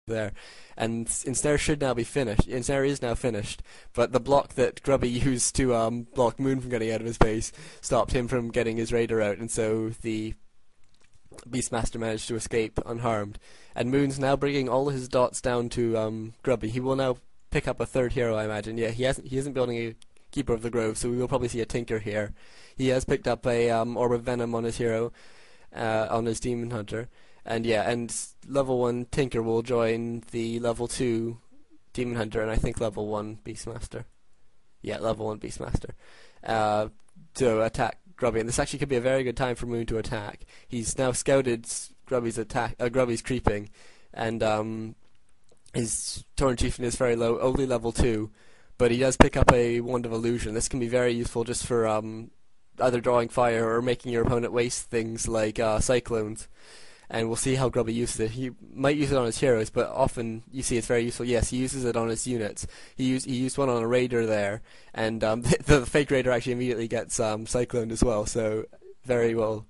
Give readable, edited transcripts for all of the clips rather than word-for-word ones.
there, and Ensnare should now be finished. Ensnare is now finished, but the block that Grubby used to block Moon from getting out of his base stopped him from getting his raider out, and so the Beastmaster managed to escape unharmed. And Moon's now bringing all his dots down to Grubby. He will now pick up a third hero, I imagine. Yeah, he isn't building a Keeper of the Grove, so we will probably see a Tinker here. He has picked up a Orb of Venom on his hero, on his Demon Hunter. And yeah, and level 1 Tinker will join the level 2 Demon Hunter, and I think level 1 Beastmaster. Yeah, level 1 Beastmaster. To attack Grubby, and this actually could be a very good time for Moon to attack. He's now scouted Grubby's creeping, and his Tauren Chieftain is very low, only level 2, but he does pick up a Wand of Illusion. This can be very useful just for either drawing fire or making your opponent waste things like cyclones. And we'll see how Grubby uses it. He might use it on his heroes, but often you see it's very useful. Yes, he uses it on his units. He used one on a raider there, and the fake raider actually immediately gets cycloned as well. So very well,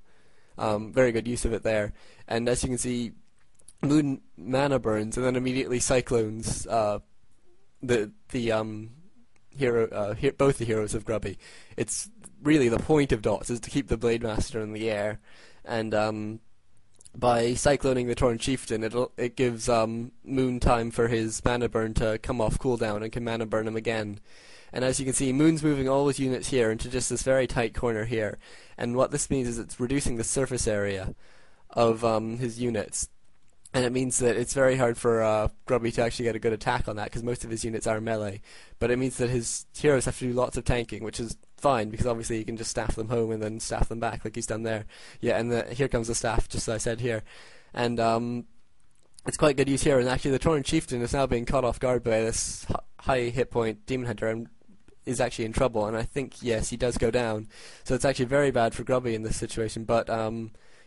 very good use of it there. And as you can see, Moon mana burns and then immediately cyclones both the heroes of Grubby. It's really the point of dots is to keep the Blade Master in the air, and by cycloning the Tauren Chieftain, it gives Moon time for his mana burn to come off cooldown and can mana burn him again. And as you can see, Moon's moving all his units here into just this very tight corner here. And what this means is it's reducing the surface area of his units. And it means that it's very hard for Grubby to actually get a good attack on that, because most of his units are melee. But it means that his heroes have to do lots of tanking, which is fine, because obviously he can just staff them home and then staff them back, like he's done there. Yeah, and here comes the staff, just as I said here. And it's quite good use here, and actually the Tauren Chieftain is now being caught off guard by this high hit point Demon Hunter, and is actually in trouble, and I think, yes, he does go down. So it's actually very bad for Grubby in this situation, but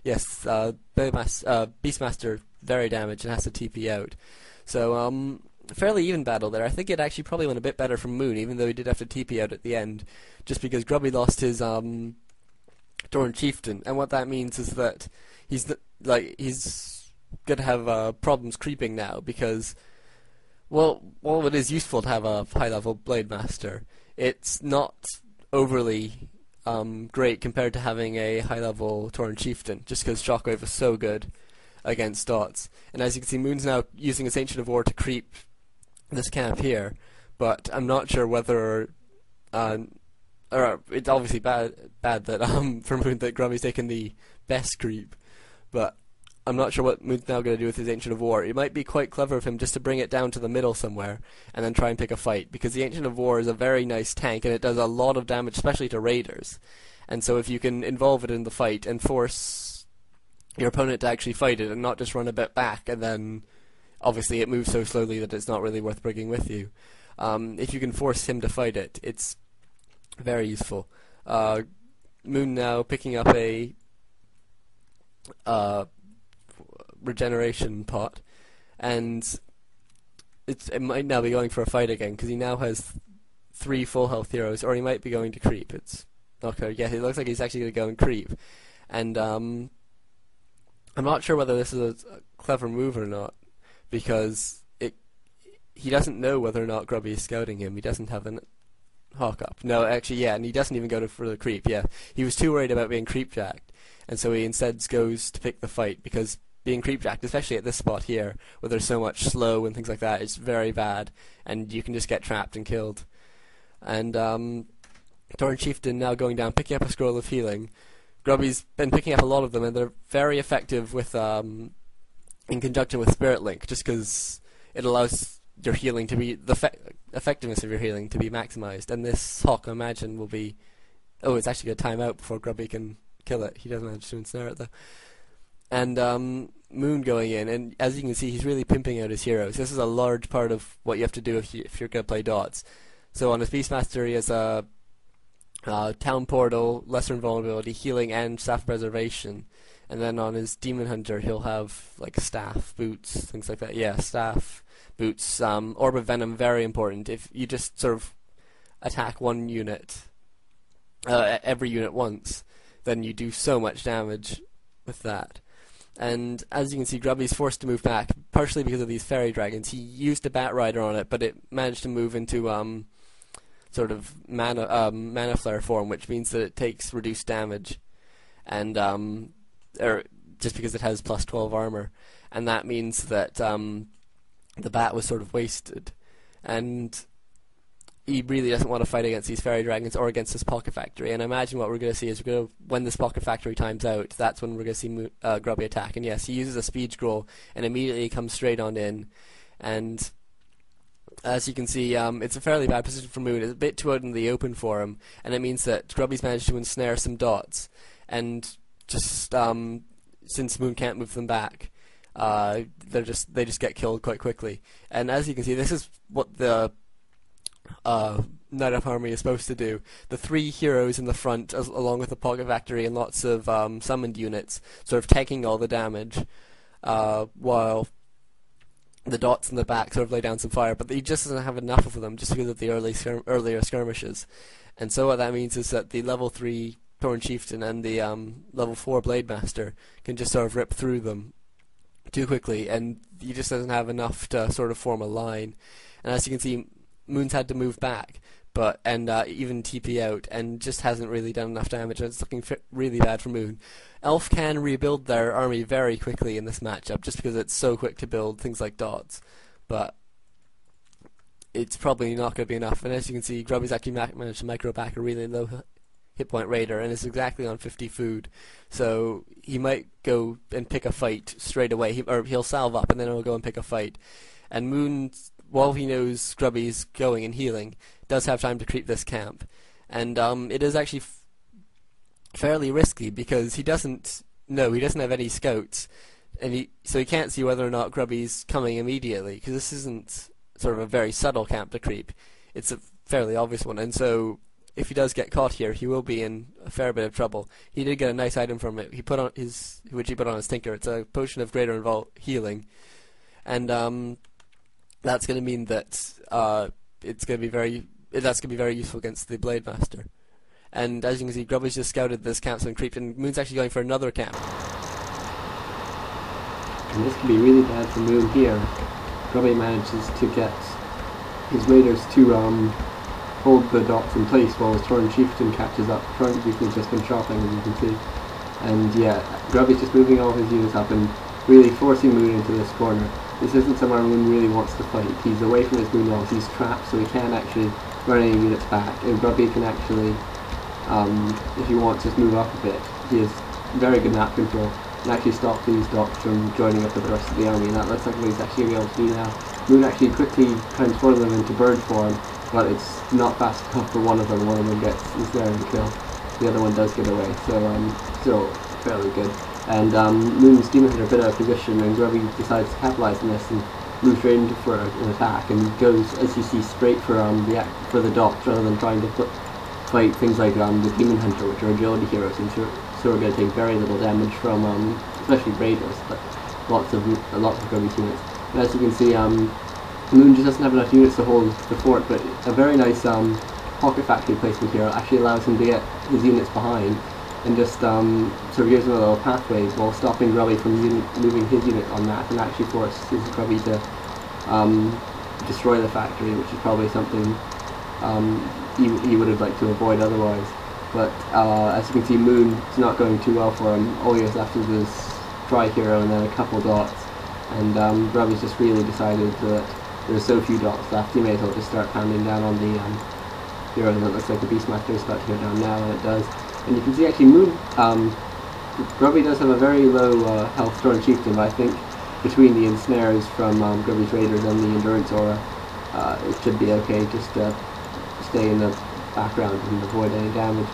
yes, Beastmaster very damaged and has to TP out. So fairly even battle there. I think it actually probably went a bit better from Moon, even though he did have to TP out at the end, just because Grubby lost his Tauren Chieftain, and what that means is that he's gonna have problems creeping now, because while it is useful to have a high level Blade Master, it's not overly great compared to having a high level Tauren Chieftain, just because Shockwave is so good against dots. And as you can see, Moon's now using his Ancient of War to creep this camp here, but I'm not sure whether or it's obviously bad that for Moon that Grubby's taken the best creep, but I'm not sure what Moon's now going to do with his Ancient of War. It might be quite clever of him just to bring it down to the middle somewhere and then try and pick a fight, because the Ancient of War is a very nice tank and it does a lot of damage, especially to raiders. And so if you can involve it in the fight and force your opponent to actually fight it and not just run a bit back, and then obviously it moves so slowly that it's not really worth bringing with you. If you can force him to fight it, it's very useful. Moon now picking up a regeneration pot, and it might now be going for a fight again, because he now has 3 full health heroes, or he might be going to creep. It's okay. Yeah, it looks like he's actually going to go and creep, and I'm not sure whether this is a clever move or not, because he doesn't know whether or not Grubby is scouting him. He doesn't have an hawk up. No, actually, yeah, and he doesn't even go for the creep. Yeah, he was too worried about being creep-jacked, and so he instead goes to pick the fight, because being creep-jacked, especially at this spot here, where there's so much slow and things like that, is very bad, and you can just get trapped and killed. And Tauren Chieftain now going down, picking up a Scroll of Healing. Grubby's been picking up a lot of them, and they're very effective with in conjunction with Spirit Link, just because it allows your healing to be effectiveness of your healing to be maximized. And this Hawk, I imagine, will be it's actually a timeout before Grubby can kill it. He doesn't manage to ensnare it though. And Moon going in, and as you can see, he's really pimping out his heroes. This is a large part of what you have to do if you're going to play dots. So on his Beastmaster, he has a Town Portal, Lesser Invulnerability, Healing, and Staff Preservation. And then on his Demon Hunter, he'll have like Staff, Boots, things like that. Yeah, Staff, Boots, Orb of Venom, very important. If you just sort of attack one unit, every unit once, then you do so much damage with that. And as you can see, Grubby's forced to move back, partially because of these fairy dragons. He used a Bat Rider on it, but it managed to move into sort of mana flare form, which means that it takes reduced damage, and just because it has plus 12 armor, and that means that the bat was sort of wasted, and he really doesn't want to fight against these fairy dragons or against this pocket factory. And I imagine what we're going to see is when this pocket factory times out, that's when we're going to see Grubby attack. And yes, he uses a speed scroll and immediately comes straight on in. And as you can see, it's a fairly bad position for Moon. It's a bit too out in the open for him, and it means that Grubby's managed to ensnare some dots. And just since Moon can't move them back, they just get killed quite quickly. And as you can see, this is what the Night Elf army is supposed to do. The three heroes in the front, along with the pocket factory and lots of summoned units, sort of taking all the damage, while the dots in the back sort of lay down some fire. But he just doesn't have enough of them, just because of the earlier skirmishes. And so what that means is that the level 3 Thorn Chieftain and the level 4 Blade Master can just sort of rip through them too quickly, and he just doesn't have enough to sort of form a line. And as you can see, Moon's had to move back, and even TP out, and just hasn't really done enough damage, and it's looking really bad for Moon. Elf can rebuild their army very quickly in this matchup, just because it's so quick to build things like dots, but it's probably not going to be enough. And as you can see, Grubby's actually managed to micro back a really low hit point raider, and is exactly on 50 food, so he might go and pick a fight straight away, or he'll salve up and then he'll go and pick a fight. And Moon, while he knows Grubby's going and healing, does have time to creep this camp, and it is actually fairly risky, because he doesn't have any scouts, and so he can't see whether or not Grubby's coming immediately, because this isn't sort of a very subtle camp to creep, it's a fairly obvious one. And so if he does get caught here, he will be in a fair bit of trouble. He did get a nice item from it. He put on his Tinker. It's a potion of greater healing, and that's going to mean that that's going to be very useful against the Blade Master. And as you can see, Grubby's just scouted this camp and creeped, and Moon's actually going for another camp. And this can be really bad for Moon here. Grubby manages to get his raiders to hold the dots in place while his Torn Chieftain catches up. Torn Chieftain's just been chopping, as you can see. And yeah, Grubby's just moving all his units up and really forcing Moon into this corner. This isn't somewhere Moon really wants to fight. He's away from his Moon walls, he's trapped, so he can't actually run any units back. And Grubby can actually, if he wants, just move up a bit. He has very good map control and actually stop these dots from joining up with the rest of the army, and that looks like what he's actually going to be able to do now. Moon actually quickly transforms them into bird form, but it's not fast enough for one of them. One of them is there in the kill. The other one does get away, so still fairly good. And Moon's Demon Hunter a bit out of position, and Grubby decides to capitalise on this and moves straight into for an attack, and goes, as you see, straight for the dots rather than trying to fight things like the Demon Hunter, which are agility heroes, and so are going to take very little damage from especially raiders, but lots of Grubby's units. And as you can see, Moon just doesn't have enough units to hold the fort, but a very nice pocket factory placement here actually allows him to get his units behind, and just sort of gives him a little pathway while stopping Grubby from moving his unit on that, and actually forces Grubby to destroy the factory, which is probably something he would have liked to avoid otherwise. But as you can see, Moon is not going too well for him. All he has left is this Tri-Hero and then a couple dots, and Grubby's just really decided that there's so few dots left, he may as well just start pounding down on the hero, and it looks like the Beastmaster is about to go down now, and it does. And you can see actually Moon, Grubby does have a very low health Torn Chieftain, but I think between the ensnares from Grubby's Raiders and the Endurance Aura, it should be okay just to stay in the background and avoid any damage.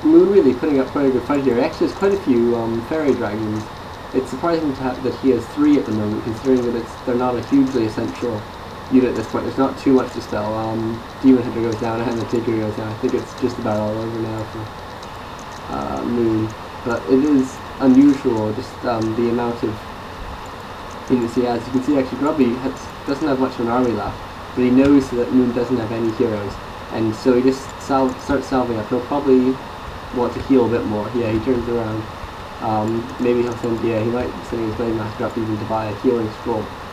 Moon really putting up quite a good fight here. Actually has quite a few fairy dragons. It's surprising that he has 3 at the moment, considering that they're not a hugely essential unit at this point. There's not too much to spell. Demon Hunter goes down and the Tinker goes down. I think it's just about all over now for Moon. But it is unusual, just the amount of units he has. You can see actually Grubby doesn't have much of an army left, but he knows that Moon doesn't have any heroes, and so he just starts salving up. He'll probably want to heal a bit more. Yeah, he turns around, Maybe he'll send, he might send his Blade Master up even to buy a healing scroll.